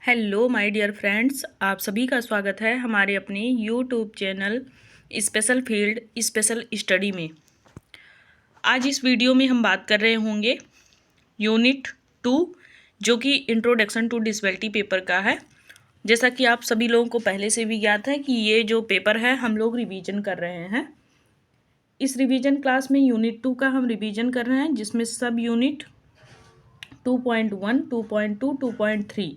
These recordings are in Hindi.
हेलो माय डियर फ्रेंड्स, आप सभी का स्वागत है हमारे अपने YouTube channel special field special study में। आज इस वीडियो में हम बात कर रहे होंगे यूनिट 2 जो कि इंट्रोडक्शन टू डिसेबिलिटी पेपर का है। जैसा कि आप सभी लोगों को पहले से भी ज्ञात है कि ये जो पेपर है हम लोग रिवीजन कर रहे हैं। इस रिवीजन क्लास में यूनिट 2 का हम रिवीजन कर रहे हैं, जिसमें सब यूनिट 2.1, 2.2, 2.3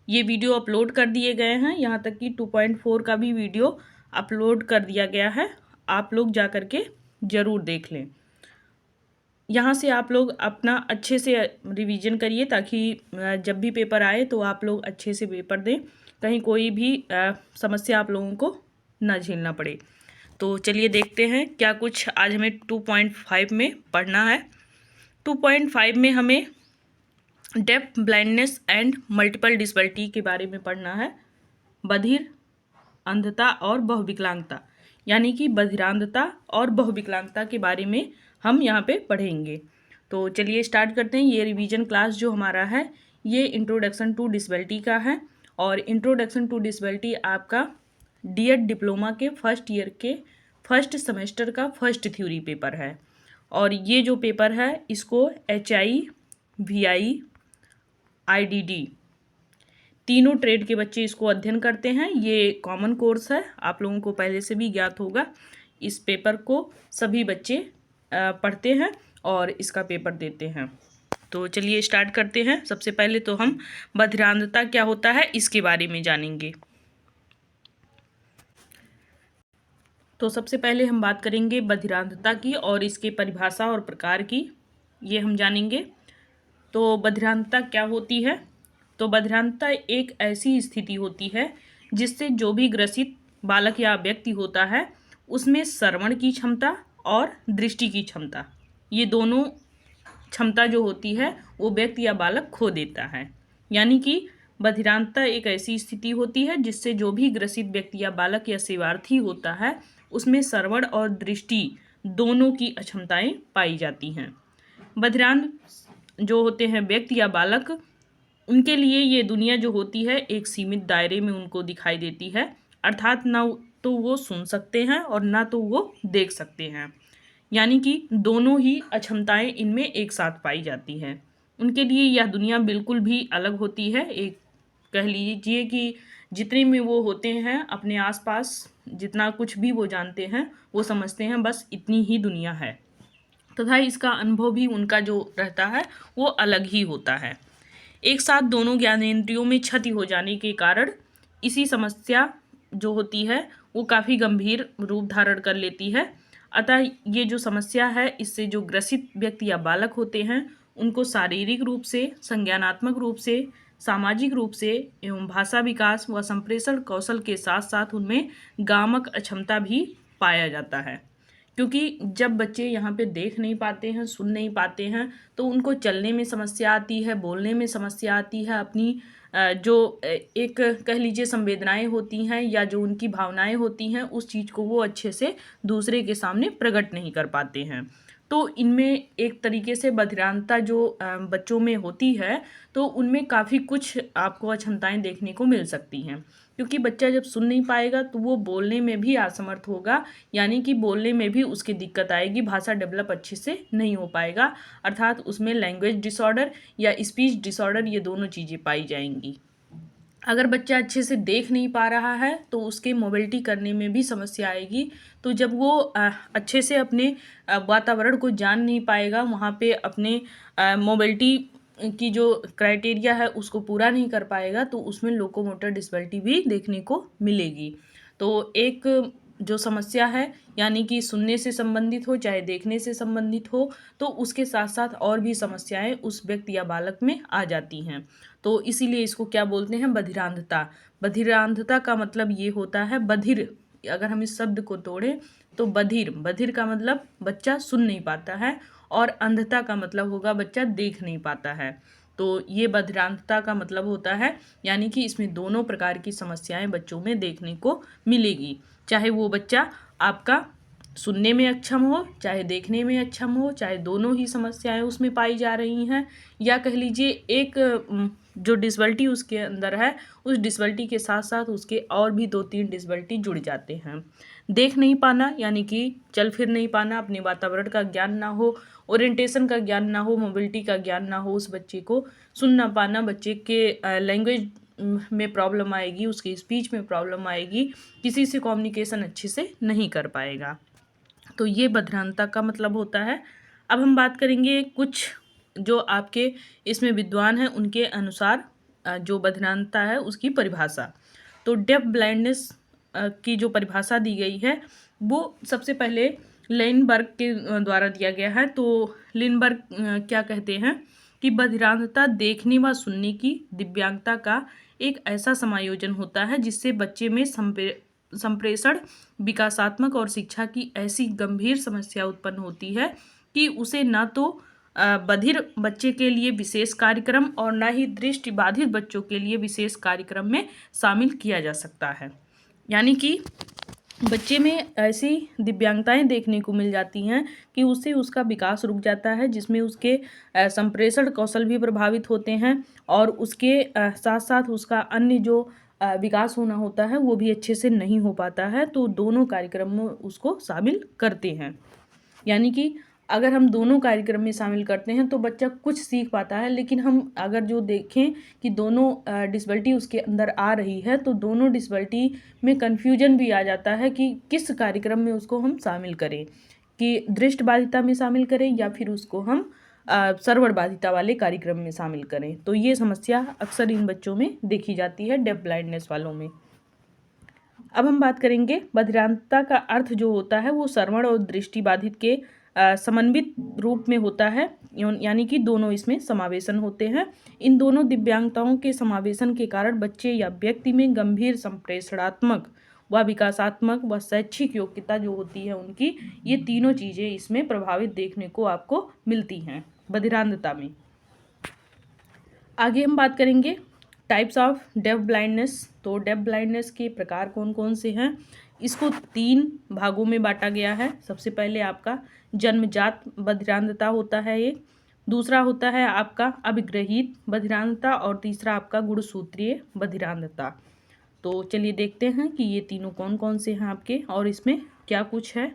ये वीडियो अपलोड कर दिए गए हैं। यहाँ तक कि 2.4 का भी वीडियो अपलोड कर दिया गया है। आप लोग जा कर के ज़रूर देख लें। यहाँ से आप लोग अपना अच्छे से रिवीजन करिए ताकि जब भी पेपर आए तो आप लोग अच्छे से पेपर दें, कहीं कोई भी समस्या आप लोगों को ना झेलना पड़े। तो चलिए देखते हैं क्या कुछ आज हमें 2.5 में पढ़ना है। 2.5 में हमें deaf blindness and multiple disability के बारे में पढ़ना है। बधिर, अंधता और बहुविकलांगता, यानी कि बधिरांधता और बहुविकलांगता के बारे में हम यहाँ पे पढ़ेंगे। तो चलिए स्टार्ट करते हैं। ये रिवीजन क्लास जो हमारा है ये इंट्रोडक्शन टू डिसेबिलिटी का है, और इंट्रोडक्शन टू डिसेबिलिटी आपका डीएड डिप्लोमा के फर्स्ट ईयर के फर्स्ट सेमेस्टर का फर्स्ट थ्योरी पेपर है। और ये जो पेपर है इसको HI, VI, IDD तीनों ट्रेड के बच्चे इसको अध्ययन करते हैं। ये कॉमन कोर्स है, आप लोगों को पहले से भी ज्ञात होगा। इस पेपर को सभी बच्चे पढ़ते हैं और इसका पेपर देते हैं। तो चलिए स्टार्ट करते हैं। सबसे पहले तो हम बधिरांधता क्या होता है इसके बारे में जानेंगे। तो सबसे पहले हम बात करेंगे बधिरांधता की और इसके परिभाषा और प्रकार की, ये हम जानेंगे। तो बधिरांधता क्या होती है? तो बधिरांधता एक ऐसी स्थिति होती है जिससे जो भी ग्रसित बालक या व्यक्ति होता है उसमें श्रवण की क्षमता और दृष्टि की क्षमता, ये दोनों क्षमता जो होती है वो व्यक्ति या बालक खो देता है। यानी कि बधिरांधता एक ऐसी स्थिति होती है जिससे जो भी ग्रसित व्यक्ति या बालक या सेवार्थी होता है उसमें श्रवण और दृष्टि दोनों की अक्षमताएं पाई जाती हैं। बधिरांध जो होते हैं व्यक्ति या बालक, उनके लिए ये दुनिया जो होती है एक सीमित दायरे में उनको दिखाई देती है, अर्थात ना तो वो सुन सकते हैं और ना तो वो देख सकते हैं। यानी कि दोनों ही अक्षमताएं इनमें एक साथ पाई जाती हैं। उनके लिए यह दुनिया बिल्कुल भी अलग होती है। एक कह लीजिए कि जितने में वो होते हैं अपने आसपास, जितना कुछ भी वो जानते हैं वो समझते हैं बस इतनी ही दुनिया है, तथा इसका अनुभव भी उनका जो रहता है वो अलग ही होता है। एक साथ दोनों ज्ञानेंद्रियों में क्षति हो जाने के कारण इसी समस्या जो होती है वो काफ़ी गंभीर रूप धारण कर लेती है। अतः ये जो समस्या है इससे जो ग्रसित व्यक्ति या बालक होते हैं उनको शारीरिक रूप से, संज्ञानात्मक रूप से, सामाजिक रूप से एवं भाषा विकास व संप्रेषण कौशल के साथ साथ उनमें गामक अक्षमता भी पाया जाता है। क्योंकि जब बच्चे यहाँ पे देख नहीं पाते हैं, सुन नहीं पाते हैं, तो उनको चलने में समस्या आती है, बोलने में समस्या आती है। अपनी जो एक कह लीजिए संवेदनाएं होती हैं या जो उनकी भावनाएं होती हैं उस चीज़ को वो अच्छे से दूसरे के सामने प्रकट नहीं कर पाते हैं। तो इनमें एक तरीके से बधिरांधता जो बच्चों में होती है तो उनमें काफ़ी कुछ आपको अक्षमताएं देखने को मिल सकती हैं। क्योंकि बच्चा जब सुन नहीं पाएगा तो वो बोलने में भी असमर्थ होगा, यानी कि बोलने में भी उसकी दिक्कत आएगी, भाषा डेवलप अच्छे से नहीं हो पाएगा, अर्थात उसमें लैंग्वेज डिसऑर्डर या स्पीच डिसऑर्डर ये दोनों चीज़ें पाई जाएंगी। अगर बच्चा अच्छे से देख नहीं पा रहा है तो उसके मोबिलिटी करने में भी समस्या आएगी। तो जब वो अच्छे से अपने वातावरण को जान नहीं पाएगा, वहाँ पे अपने मोबिलिटी की जो क्राइटेरिया है उसको पूरा नहीं कर पाएगा, तो उसमें लोकोमोटर डिसेबिलिटी भी देखने को मिलेगी। तो एक जो समस्या है यानी कि सुनने से संबंधित हो चाहे देखने से संबंधित हो, तो उसके साथ साथ और भी समस्याएं उस व्यक्ति या बालक में आ जाती हैं। तो इसीलिए इसको क्या बोलते हैं? बधिरांधता। बधिरांधता का मतलब ये होता है, बधिर अगर हम इस शब्द को तोड़ें तो बधिर, बधिर का मतलब बच्चा सुन नहीं पाता है, और अंधता का मतलब होगा बच्चा देख नहीं पाता है। तो ये बधिरांधता का मतलब होता है, यानी कि इसमें दोनों प्रकार की समस्याएं बच्चों में देखने को मिलेगी। चाहे वो बच्चा आपका सुनने में अक्षम हो, चाहे देखने में अक्षम हो, चाहे दोनों ही समस्याएं उसमें पाई जा रही हैं, या कह लीजिए एक जो डिसेबिलिटी उसके अंदर है, उस डिसेबिलिटी के साथ साथ उसके और भी 2-3 डिसेबिलिटी जुड़ जाते हैं। देख नहीं पाना, यानी कि चल फिर नहीं पाना, अपने वातावरण का ज्ञान ना हो, ओरिएंटेशन का ज्ञान ना हो, मोबिलिटी का ज्ञान ना हो उस बच्चे को, सुन ना पाना, बच्चे के लैंग्वेज में प्रॉब्लम आएगी, उसकी स्पीच में प्रॉब्लम आएगी, किसी से कम्युनिकेशन अच्छे से नहीं कर पाएगा। तो ये बधिरानता का मतलब होता है। अब हम बात करेंगे कुछ जो आपके इसमें विद्वान हैं उनके अनुसार जो बधिरानता है उसकी परिभाषा। तो डेफ ब्लाइंडनेस की जो परिभाषा दी गई है वो सबसे पहले लिंडबर्ग के द्वारा दिया गया है। तो लिंडबर्ग क्या कहते हैं कि बधिरानता देखने व सुनने की दिव्यांगता का एक ऐसा समायोजन होता है जिससे बच्चे में संप्रेषण, विकासात्मक और शिक्षा की ऐसी गंभीर समस्या उत्पन्न होती है कि उसे न तो बधिर बच्चे के लिए विशेष कार्यक्रम और न ही दृष्टिबाधित बच्चों के लिए विशेष कार्यक्रम में शामिल किया जा सकता है। यानी कि बच्चे में ऐसी दिव्यांगताएं देखने को मिल जाती हैं कि उससे उसका विकास रुक जाता है, जिसमें उसके संप्रेषण कौशल भी प्रभावित होते हैं और उसके साथ साथ उसका अन्य जो विकास होना होता है वो भी अच्छे से नहीं हो पाता है। तो दोनों कार्यक्रम में उसको शामिल करते हैं। यानी कि अगर हम दोनों कार्यक्रम में शामिल करते हैं तो बच्चा कुछ सीख पाता है, लेकिन हम अगर जो देखें कि दोनों डिसेबिलिटी उसके अंदर आ रही है तो दोनों डिसेबिलिटी में कन्फ्यूजन भी आ जाता है कि किस कार्यक्रम में उसको हम शामिल करें, कि दृष्टि बाधिता में शामिल करें या फिर उसको हम श्रवण बाधिता वाले कार्यक्रम में शामिल करें। तो ये समस्या अक्सर इन बच्चों में देखी जाती है, डेफ ब्लाइंडनेस वालों में। अब हम बात करेंगे बधिरानता का अर्थ जो होता है वो श्रवण और दृष्टि बाधित के समन्वित रूप में होता है, यानी कि दोनों इसमें समावेशन होते हैं। इन दोनों दिव्यांगताओं के समावेशन के कारण बच्चे या व्यक्ति में गंभीर संप्रेषणात्मक व विकासात्मक व शैक्षिक योग्यता जो होती है उनकी, ये तीनों चीज़ें इसमें प्रभावित देखने को आपको मिलती हैं बधिरानता में। आगे हम बात करेंगे टाइप्स ऑफ डेफ ब्लाइंडनेस। तो डेफ ब्लाइंडनेस के प्रकार कौन कौन से हैं, इसको 3 भागों में बांटा गया है। सबसे पहले आपका जन्मजात बधिरानता होता है ये, दूसरा होता है आपका अभिग्रहित बधिरानता और तीसरा आपका गुणसूत्रीय बधिरानता। तो चलिए देखते हैं कि ये तीनों कौन कौन से हैं आपके और इसमें क्या कुछ है।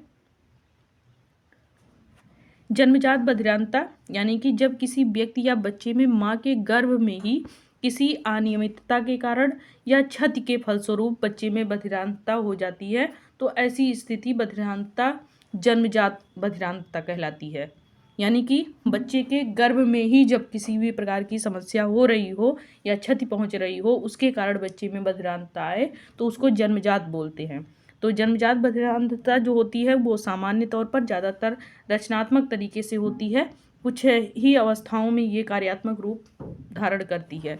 जन्मजात बधिरानता यानी कि जब किसी व्यक्ति या बच्चे में माँ के गर्भ में ही किसी अनियमितता के कारण या क्षति के फलस्वरूप बच्चे में बधिरानता हो जाती है, तो ऐसी स्थिति बधिरानता जन्मजात बधिरानता कहलाती है। यानी कि बच्चे के गर्भ में ही जब किसी भी प्रकार की समस्या हो रही हो या क्षति पहुंच रही हो, उसके कारण बच्चे में बधिरानता आए तो उसको जन्मजात बोलते हैं। तो जन्मजात बधिरानता जो होती है वो सामान्य तौर पर ज़्यादातर रचनात्मक तरीके से होती है, कुछ ही अवस्थाओं में ये कार्यात्मक रूप धारण करती है।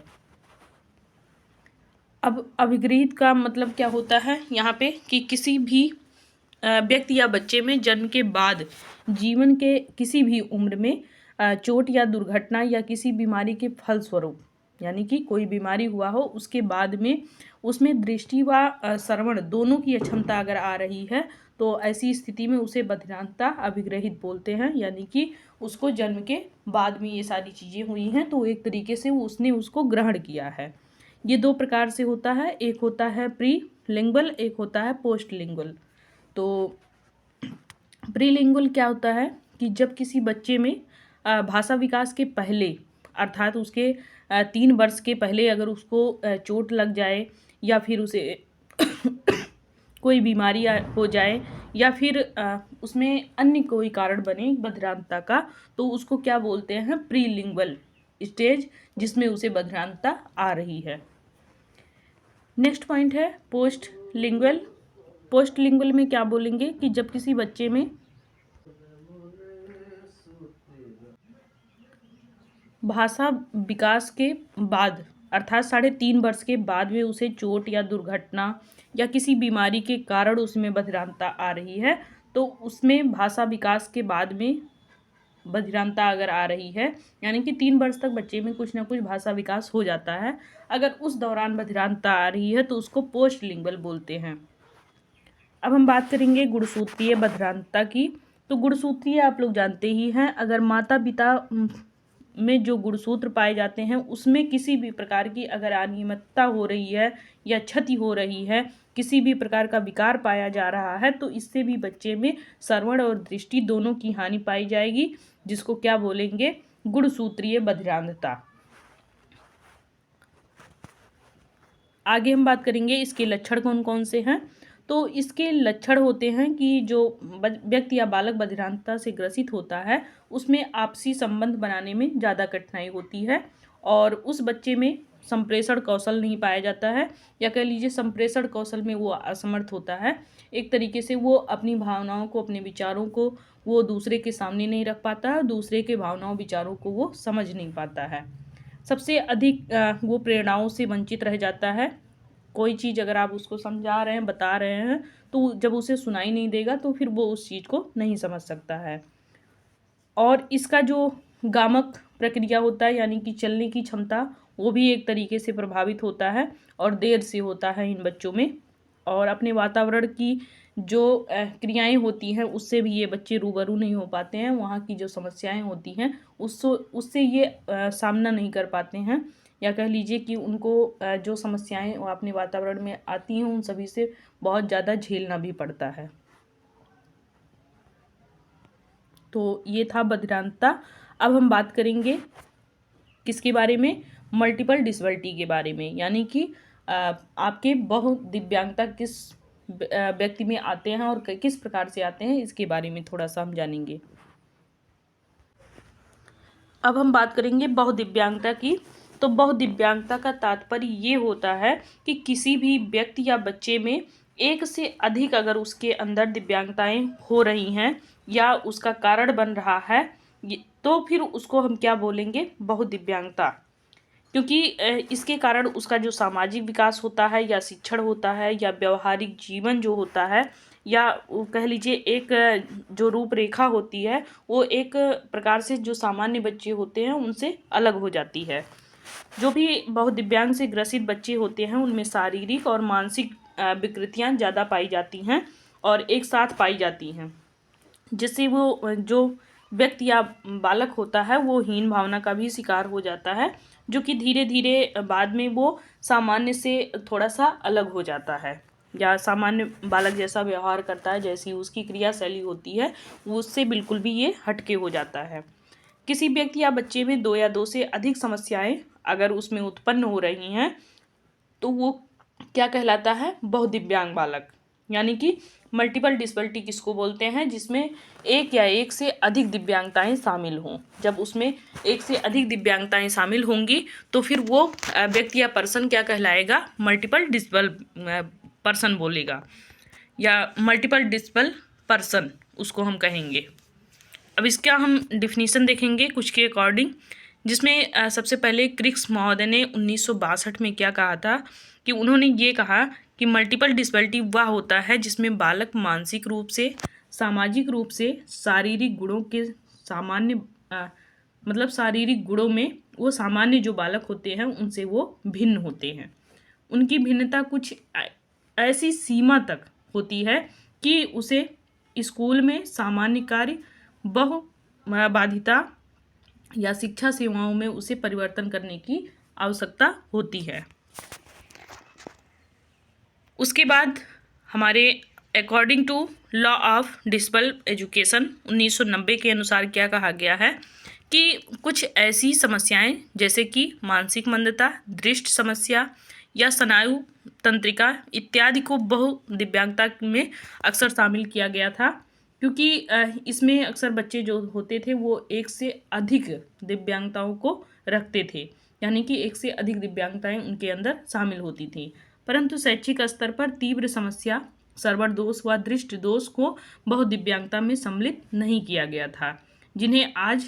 अब अभिग्रहित का मतलब क्या होता है यहाँ पे, कि किसी भी व्यक्ति या बच्चे में जन्म के बाद जीवन के किसी भी उम्र में चोट या दुर्घटना या किसी बीमारी के फलस्वरूप, यानी कि कोई बीमारी हुआ हो उसके बाद में उसमें दृष्टि व श्रवण दोनों की अक्षमता अगर आ रही है तो ऐसी स्थिति में उसे बधिरानता अभिग्रहित बोलते हैं। यानी कि उसको जन्म के बाद में ये सारी चीज़ें हुई हैं तो एक तरीके से उसने उसको ग्रहण किया है। ये 2 प्रकार से होता है, एक होता है प्री लिंगुअल, एक होता है पोस्ट लिंगुअल। तो प्रीलिंगुअल क्या होता है कि जब किसी बच्चे में भाषा विकास के पहले, अर्थात उसके 3 वर्ष के पहले अगर उसको चोट लग जाए या फिर उसे कोई बीमारी हो जाए या फिर उसमें अन्य कोई कारण बने बधिरानता का, तो उसको क्या बोलते हैं, प्रीलिंगुअल स्टेज, जिसमें उसे बधिरानता आ रही है। नेक्स्ट पॉइंट है पोस्ट लिंगुअल। पोस्ट लिंगुअल में क्या बोलेंगे कि जब किसी बच्चे में भाषा विकास के बाद, अर्थात 3.5 वर्ष के बाद में उसे चोट या दुर्घटना या किसी बीमारी के कारण उसमें बधिरानता आ रही है, तो उसमें भाषा विकास के बाद में बधिरानता अगर आ रही है, यानी कि 3 वर्ष तक बच्चे में कुछ ना कुछ भाषा विकास हो जाता है, अगर उस दौरान बधिरानता आ रही है तो उसको पोस्ट लिंगुअल बोलते हैं। अब हम बात करेंगे गुणसूत्रीय बधिरानता की। तो गुणसूत्रीय आप लोग जानते ही हैं, अगर माता पिता में जो गुणसूत्र पाए जाते हैं उसमें किसी भी प्रकार की अगर अनियमितता हो रही है या क्षति हो रही है, किसी भी प्रकार का विकार पाया जा रहा है, तो इससे भी बच्चे में श्रवण और दृष्टि दोनों की हानि पाई जाएगी, जिसको क्या बोलेंगे, गुणसूत्रीय बधिरांधता। आगे हम बात करेंगे इसके लक्षण कौन कौन से हैं। तो इसके लक्षण होते हैं कि जो व्यक्ति या बालक बधिरांधता से ग्रसित होता है उसमें आपसी संबंध बनाने में ज़्यादा कठिनाई होती है और उस बच्चे में संप्रेषण कौशल नहीं पाया जाता है, या कह लीजिए संप्रेषण कौशल में वो असमर्थ होता है। एक तरीके से वो अपनी भावनाओं को, अपने विचारों को वो दूसरे के सामने नहीं रख पाता है, दूसरे के भावनाओं विचारों को वो समझ नहीं पाता है। सबसे अधिक वो प्रेरणाओं से वंचित रह जाता है। कोई चीज़ अगर आप उसको समझा रहे हैं, बता रहे हैं, तो जब उसे सुनाई नहीं देगा तो फिर वो उस चीज़ को नहीं समझ सकता है। और इसका जो गामक प्रक्रिया होता है, यानी कि चलने की क्षमता, वो भी एक तरीके से प्रभावित होता है और देर से होता है इन बच्चों में। और अपने वातावरण की जो क्रियाएं होती हैं उससे भी ये बच्चे रूबरू नहीं हो पाते हैं, वहाँ की जो समस्याएं होती हैं उससे ये सामना नहीं कर पाते हैं, या कह लीजिए कि उनको जो समस्याएं अपने वातावरण में आती हैं उन सभी से बहुत ज़्यादा झेलना भी पड़ता है। तो ये था बधिरांधता। अब हम बात करेंगे किसके बारे में, मल्टीपल डिसेबिलिटी के बारे में, यानी कि आपके बहुदिव्यांगता किस व्यक्ति में आते हैं और किस प्रकार से आते हैं, इसके बारे में थोड़ा सा हम जानेंगे। अब हम बात करेंगे बहुदिव्यांगता की। तो बहुदिव्यांगता का तात्पर्य ये होता है कि किसी भी व्यक्ति या बच्चे में एक से अधिक अगर उसके अंदर दिव्यांगताएं हो रही हैं या उसका कारण बन रहा है, तो फिर उसको हम क्या बोलेंगे, बहुदिव्यांगता। क्योंकि इसके कारण उसका जो सामाजिक विकास होता है या शिक्षण होता है या व्यवहारिक जीवन जो होता है, या कह लीजिए एक जो रूपरेखा होती है, वो एक प्रकार से जो सामान्य बच्चे होते हैं उनसे अलग हो जाती है। जो भी बहुदिव्यांग से ग्रसित बच्चे होते हैं उनमें शारीरिक और मानसिक विकृतियां ज़्यादा पाई जाती हैं और एक साथ पाई जाती हैं, जिससे वो जो व्यक्ति या बालक होता है वो हीन भावना का भी शिकार हो जाता है, जो कि धीरे धीरे बाद में वो सामान्य से थोड़ा सा अलग हो जाता है, या सामान्य बालक जैसा व्यवहार करता है, जैसी उसकी क्रियाशैली होती है वो उससे बिल्कुल भी ये हटके हो जाता है। किसी व्यक्ति या बच्चे में दो या दो से अधिक समस्याएं अगर उसमें उत्पन्न हो रही हैं तो वो क्या कहलाता है, बहुदिव्यांग बालक। यानी कि मल्टीपल डिसेबिलिटी किसको बोलते हैं, जिसमें एक या एक से अधिक दिव्यांगताएं शामिल हों। जब उसमें एक से अधिक दिव्यांगताएं शामिल होंगी तो फिर वो व्यक्ति या पर्सन क्या कहलाएगा, मल्टीपल डिसेबल पर्सन बोलेगा, या मल्टीपल डिसेबल पर्सन उसको हम कहेंगे। अब इसका हम डिफिनीसन देखेंगे कुछ के अकॉर्डिंग, जिसमें सबसे पहले क्रिक्स महोदय ने 1962 में क्या कहा था कि उन्होंने ये कहा कि मल्टीपल डिसेबिलिटी वह होता है जिसमें बालक मानसिक रूप से, सामाजिक रूप से, शारीरिक गुणों के सामान्य मतलब शारीरिक गुणों में वो सामान्य जो बालक होते हैं उनसे वो भिन्न होते हैं। उनकी भिन्नता कुछ ऐसी सीमा तक होती है कि उसे स्कूल में सामान्य कार्य, बहुबाधिता या शिक्षा सेवाओं में उसे परिवर्तन करने की आवश्यकता होती है। उसके बाद हमारे according to law of disable education 1990 के अनुसार क्या कहा गया है कि कुछ ऐसी समस्याएं जैसे कि मानसिक मंदता, दृष्टि समस्या या स्नायु तंत्रिका इत्यादि को बहुदिव्यांगता में अक्सर शामिल किया गया था, क्योंकि इसमें अक्सर बच्चे जो होते थे वो एक से अधिक दिव्यांगताओं को रखते थे, यानी कि एक से अधिक दिव्यांगताएं उनके अंदर शामिल होती थी। परंतु शैक्षिक स्तर पर तीव्र समस्या, श्रवण दोष व दृष्टि दोष को बहुदिव्यांगता में सम्मिलित नहीं किया गया था, जिन्हें आज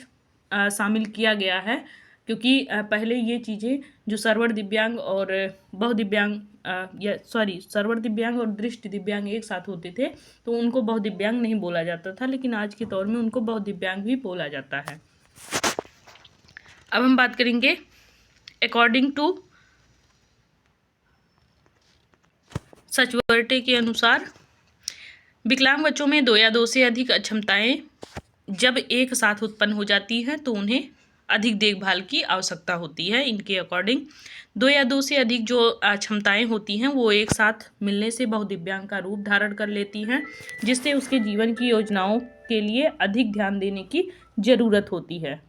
शामिल किया गया है, क्योंकि पहले ये चीज़ें जो श्रवण दिव्यांग और बहुदिव्यांग श्रवण दिव्यांग और दृष्टि दिव्यांग एक साथ होते थे तो उनको बहुदिव्यांग नहीं बोला जाता था, लेकिन आज के दौर में उनको बहुदिव्यांग भी बोला जाता है। अब हम बात करेंगे अकॉर्डिंग टू सचवर्टे के अनुसार विकलांग बच्चों में दो या दो से अधिक अक्षमताएं जब एक साथ उत्पन्न हो जाती हैं तो उन्हें अधिक देखभाल की आवश्यकता होती है इनके अकॉर्डिंग। दो या दो से अधिक जो क्षमताएं होती हैं वो एक साथ मिलने से बहुदिव्यांग का रूप धारण कर लेती हैं, जिससे उसके जीवन की योजनाओं के लिए अधिक ध्यान देने की ज़रूरत होती है।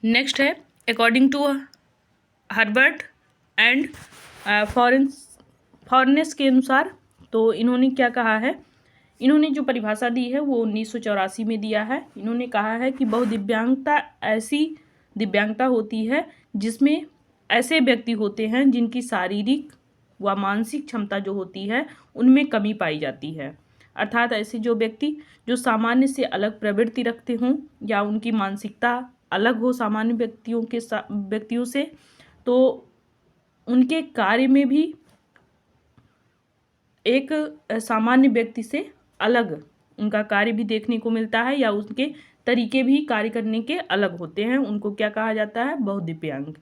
नेक्स्ट है अकॉर्डिंग टू हर्बर्ट एंड फॉरेनेस के अनुसार, तो इन्होंने क्या कहा है, इन्होंने जो परिभाषा दी है वो 1984 में दिया है। इन्होंने कहा है कि बहुदिव्यांगता ऐसी दिव्यांगता होती है जिसमें ऐसे व्यक्ति होते हैं जिनकी शारीरिक व मानसिक क्षमता जो होती है उनमें कमी पाई जाती है। अर्थात ऐसे जो व्यक्ति जो सामान्य से अलग प्रवृत्ति रखते हों या उनकी मानसिकता अलग हो सामान्य व्यक्तियों से, तो उनके कार्य में भी एक सामान्य व्यक्ति से अलग उनका कार्य भी देखने को मिलता है या उनके तरीके भी कार्य करने के अलग होते हैं, उनको क्या कहा जाता है, बहुदिव्यांग।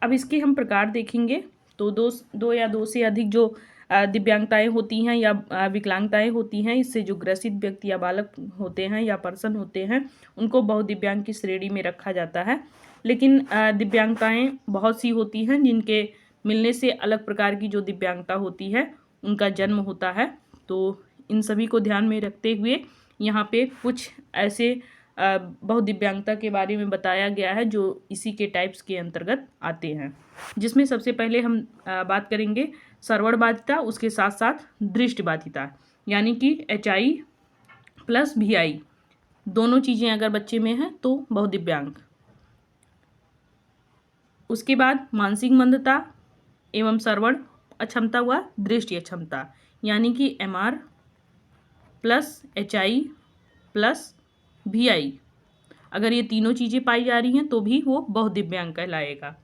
अब इसके हम प्रकार देखेंगे। तो दो या दो से अधिक जो दिव्यांगताएं होती हैं या विकलांगताएं होती हैं, इससे जो ग्रसित व्यक्ति या बालक होते हैं या पर्सन होते हैं उनको बहुदिव्यांग की श्रेणी में रखा जाता है। लेकिन दिव्यांगताएं बहुत सी होती हैं जिनके मिलने से अलग प्रकार की जो दिव्यांगता होती है उनका जन्म होता है। तो इन सभी को ध्यान में रखते हुए यहाँ पे कुछ ऐसे बहुदिव्यांगता के बारे में बताया गया है जो इसी के टाइप्स के अंतर्गत आते हैं, जिसमें सबसे पहले हम बात करेंगे श्रवण बाधिता, उसके साथ साथ दृष्टि बाधिता, यानी कि HI प्लस VI दोनों चीज़ें अगर बच्चे में हैं तो बहुदिव्यांग। उसके बाद मानसिक मंदता एवं श्रवण अक्षमता व दृष्टि अक्षमता, यानी कि MR plus HI plus VI, अगर ये तीनों चीज़ें पाई जा रही हैं तो भी वो बहुदिव्यांग कहलाएगा।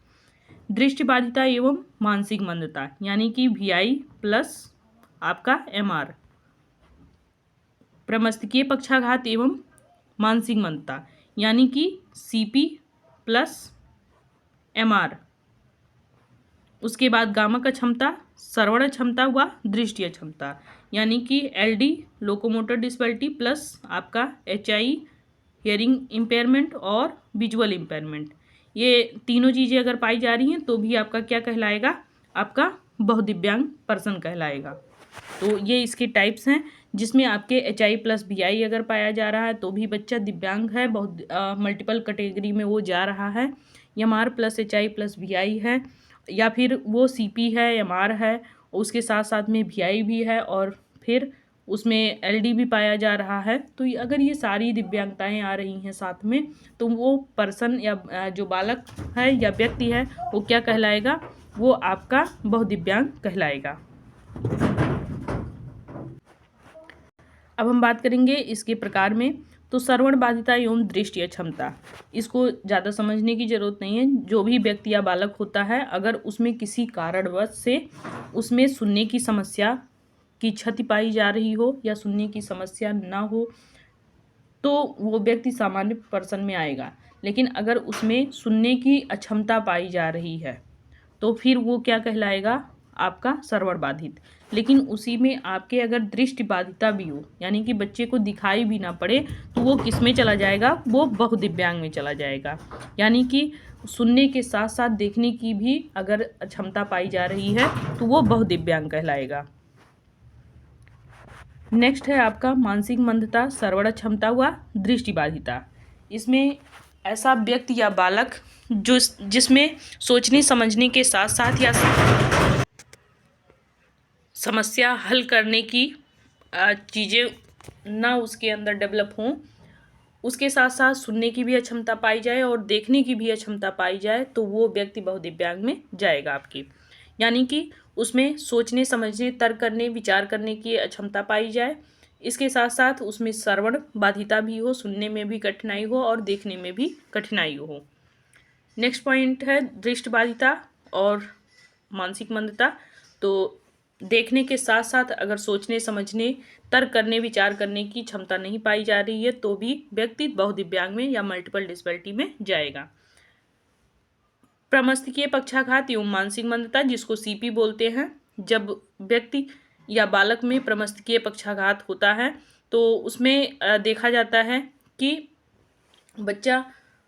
दृष्टि बाधिता एवं मानसिक मंदता, यानी कि VI प्लस आपका MR। प्रमस्तिष्कीय पक्षाघात एवं मानसिक मंदता, यानी कि CP प्लस MR। उसके बाद गामक अक्षमता, श्रवण क्षमता व दृष्टि अक्षमता, यानी कि LD लोकोमोटर डिसबिलिटी प्लस आपका HI हियरिंग इम्पेयरमेंट और विजुअल इम्पेयरमेंट। ये तीनों चीज़ें अगर पाई जा रही हैं तो भी आपका क्या कहलाएगा, आपका बहुदिव्यांग पर्सन कहलाएगा। तो ये इसके टाइप्स हैं, जिसमें आपके HI प्लस VI अगर पाया जा रहा है तो भी बच्चा दिव्यांग है, बहुत मल्टीपल कैटेगरी में वो जा रहा है। MR plus HI plus VI है, या फिर वो CP है, MR है, उसके साथ साथ में VI भी है और फिर उसमें LD भी पाया जा रहा है। तो अगर ये सारी दिव्यांगताएं आ रही हैं साथ में तो वो पर्सन या जो बालक है या व्यक्ति है वो क्या कहलाएगा, वो आपका बहुदिव्यांग कहलाएगा। अब हम बात करेंगे इसके प्रकार में। तो श्रवण बाधिता एवं दृष्टि अक्षमता, इसको ज़्यादा समझने की ज़रूरत नहीं है। जो भी व्यक्ति या बालक होता है अगर उसमें किसी कारणवश से उसमें सुनने की समस्या की क्षति पाई जा रही हो या सुनने की समस्या ना हो तो वो व्यक्ति सामान्य पर्सन में आएगा। लेकिन अगर उसमें सुनने की अक्षमता पाई जा रही है तो फिर वो क्या कहलाएगा, आपका श्रवण बाधित। लेकिन उसी में आपके अगर दृष्टि बाधिता भी हो, यानी कि बच्चे को दिखाई भी ना पड़े, तो वो किस में चला जाएगा, वो बहुदिव्यांग में चला जाएगा। यानी कि सुनने के साथ साथ देखने की भी अगर क्षमता पाई जा रही है तो वो बहुदिव्यांग कहलाएगा। नेक्स्ट है आपका मानसिक मंदता, श्रवण क्षमता व दृष्टि बाधिता। इसमें ऐसा व्यक्ति या बालक जिसमें सोचने समझने के साथ साथ या समस्या हल करने की चीज़ें ना उसके अंदर डेवलप हों, उसके साथ साथ सुनने की भी अक्षमता पाई जाए और देखने की भी अक्षमता पाई जाए, तो वो व्यक्ति बहुदिव्यांग में जाएगा आपकी। यानी कि उसमें सोचने समझने तर्क करने विचार करने की क्षमता पाई जाए, इसके साथ साथ उसमें श्रवण बाधिता भी हो, सुनने में भी कठिनाई हो और देखने में भी कठिनाई हो। नेक्स्ट पॉइंट है दृष्टि बाधिता और मानसिक मंदता। तो देखने के साथ साथ अगर सोचने समझने तर्क करने विचार करने की क्षमता नहीं पाई जा रही है तो भी व्यक्ति बहुदिव्यांग में या मल्टीपल डिसेबिलिटी में जाएगा। प्रमस्तिष्कीय पक्षाघात एवं मानसिक मंदता, जिसको CP बोलते हैं, जब व्यक्ति या बालक में प्रमस्तिष्कीय पक्षाघात होता है तो उसमें देखा जाता है कि बच्चा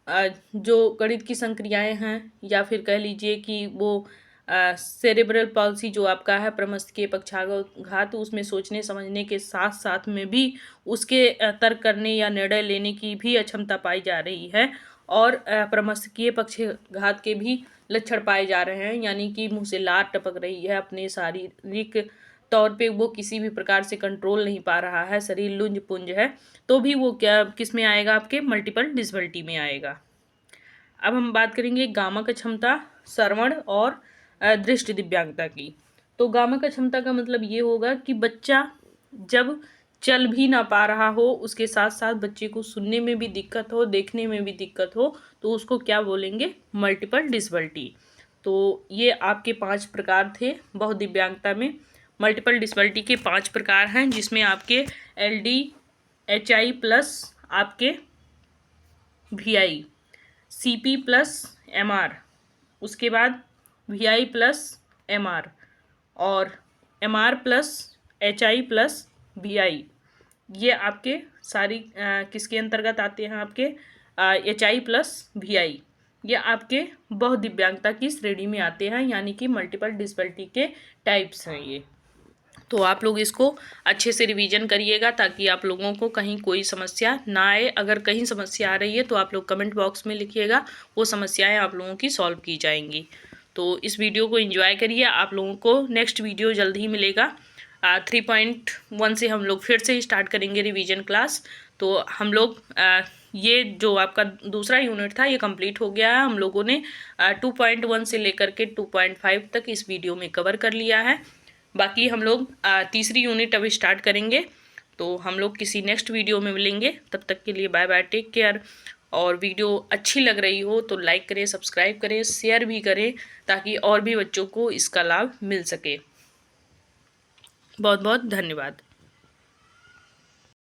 जो गणित की संक्रियाएं हैं या फिर कह लीजिए कि वो सेरेब्रल पॉल्सी जो आपका है प्रमस्तीय पक्षाघात, उसमें सोचने समझने के साथ साथ में भी उसके तर्क करने या निर्णय लेने की भी अक्षमता पाई जा रही है और प्रमस्तीय पक्षाघात के भी लक्षण पाए जा रहे हैं, यानी कि मुंह से लार टपक रही है, अपने शारीरिक तौर पे वो किसी भी प्रकार से कंट्रोल नहीं पा रहा है, शरीर लुंज पुंज है, तो भी वो क्या किस में आएगा, आपके मल्टीपल डिसेबिलिटी में आएगा। अब हम बात करेंगे गामक क्षमता, श्रवण और दृष्टि दिव्यांगता की। तो गामक क्षमता का मतलब ये होगा कि बच्चा जब चल भी ना पा रहा हो, उसके साथ साथ बच्चे को सुनने में भी दिक्कत हो, देखने में भी दिक्कत हो, तो उसको क्या बोलेंगे, मल्टीपल डिसेबिलिटी। तो ये आपके 5 प्रकार थे बहुदिव्यांगता में। मल्टीपल डिसेबिलिटी के 5 प्रकार हैं, जिसमें आपके LD, HI प्लस आपके VI, CP प्लस MR, उसके बाद VI प्लस MR और MR plus HI plus VI, ये आपके सारी किसके अंतर्गत आते हैं, आपके HI प्लस VI, ये आपके बहुदिव्यांगता की श्रेणी में आते हैं, यानी कि मल्टीपल डिसेबिलिटी के टाइप्स हैं ये। तो आप लोग इसको अच्छे से रिवीजन करिएगा ताकि आप लोगों को कहीं कोई समस्या ना आए। अगर कहीं समस्या आ रही है तो आप लोग कमेंट बॉक्स में लिखिएगा, वो समस्याएं आप लोगों की सॉल्व की जाएंगी। तो इस वीडियो को एंजॉय करिए, आप लोगों को नेक्स्ट वीडियो जल्द ही मिलेगा। 3.1 से हम लोग फिर से स्टार्ट करेंगे रिवीजन क्लास। तो हम लोग ये जो आपका दूसरा यूनिट था ये कंप्लीट हो गया है। हम लोगों ने 2.1 से लेकर के 2.5 तक इस वीडियो में कवर कर लिया है। बाकी हम लोग तीसरी यूनिट अभी स्टार्ट करेंगे। तो हम लोग किसी नेक्स्ट वीडियो में मिलेंगे, तब तक के लिए बाय बाय, टेक केयर। और वीडियो अच्छी लग रही हो तो लाइक करें, सब्सक्राइब करें, शेयर भी करें, ताकि और भी बच्चों को इसका लाभ मिल सके। बहुत बहुत धन्यवाद।